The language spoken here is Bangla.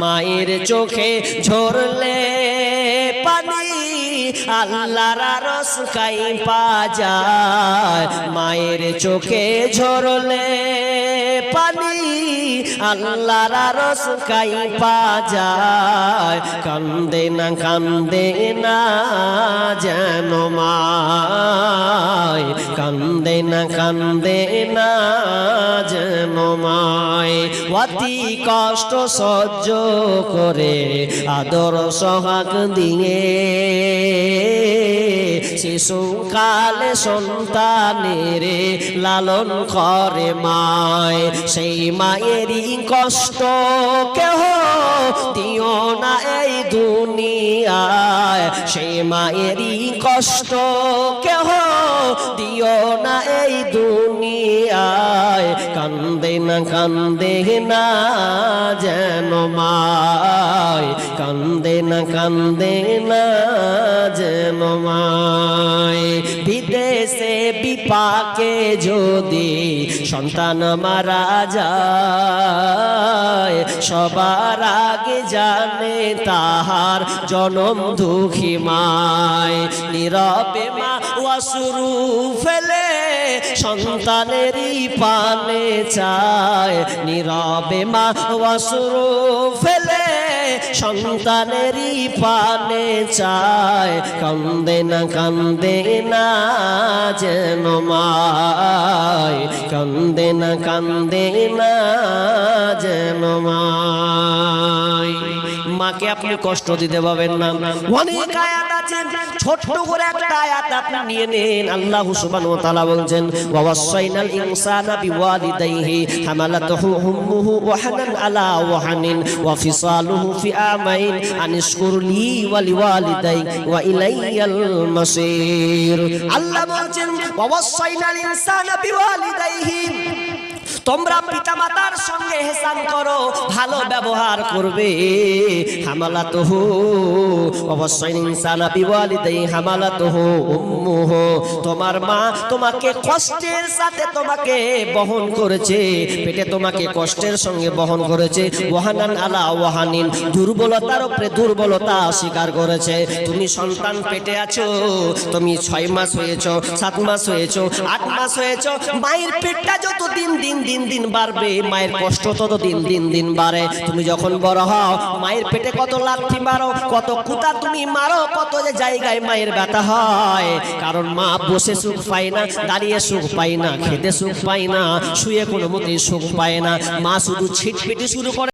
মায়ের চোখে ঝরলে পানি আল্লাহর আরশ কাঁইপা যায়। মায়ের চোখে ঝরলে পানি আল্লাহর আরশ কাঁইপা যায়। কান্দে না যেন মায়, কান্দে না যেন মায়। অতি কষ্ট সহ্য করে আদর সোহাগ দিয়ে শিশুকালে সন্তানের লালন করে মায়। সেই মায়েরই কষ্ট কেহ দিও না এই দুনিয়ায়, সেই মায়েরই কষ্ট কেহ দিও না এই দুনিয়ায়। কান্দে না যেন মায়, কান্দে না যেন মায়। বিদেশে বিপাকে যদি সন্তান মারা যায়, সবার আগে জানে তাহার জনম দুঃখী মায়। নীরবে মা অশ্রু ফেলে সন্তানেরই পানে চায়, নীরবে মা অশ্রু ফেলে সন্তানেরই পানে চায়। কান্দে না যেন মায়, কান্দে না যেন মায়। মাকে আপনি কষ্ট দিতে পাবেন না। অনেক আয়াত আছে, ছোট্ট করে একটা আয়াত আপনি নিয়ে নেন। আল্লাহ সুবহানাহু ওয়া তাআলা বলছেন, ওয়া ওয়াসাইনাল ইনসানা বিওয়ালিদাইহি হামালাতুহু উম্মুহু ওয়াহানান আলা ওয়াহানিন ওয়া ফিসালুহু ফি আমাইন আনিশকুর লি ওয়া লিওয়ালিদাইক ওয়া ইলাইয়াল মাসির। আল্লাহ বলছেন, ওয়া ওয়াসাইনাল ইনসানা বিওয়ালিদাইহি, তোমরা পিতামাতার সঙ্গে ইহসান করো, ভালো ব্যবহার করবে। হামালাতুহু, অবশ্যই ইনসানা বিওয়ালিদাইহি হামালাতুহু উম্মুহু, তোমার মা তোমাকে কষ্টের সাথে তোমাকে বহন করেছে, পেটে তোমাকে কষ্টের সঙ্গে বহন করেছে। ওয়াহানান আলা ওয়াহানিন, দুর্বলতার উপরে দুর্বলতা স্বীকার করেছে। তুমি সন্তান পেটে আছো, তুমি 6 মাস হয়েছো, 7 মাস হয়েছো, 8 মাস হয়েছো, মায়ের পেটটা যত দিন বাড়বে, মায়ের কষ্ট তত দিন বাড়ে। তুমি যখন বড় হও, মায়ের পেটে কত লাথি মারো, কত কুতা তুমি মারো, কত যে জায়গায় মায়ের ব্যথা হয়। কারণ মা বসে সুখ পায় না, দাঁড়িয়ে সুখ পায় না, খেতে সুখ পায় না, শুয়ে কোনো মতেই সুখ পায় না। মা শুধু ছিটপিটি শুরু করে।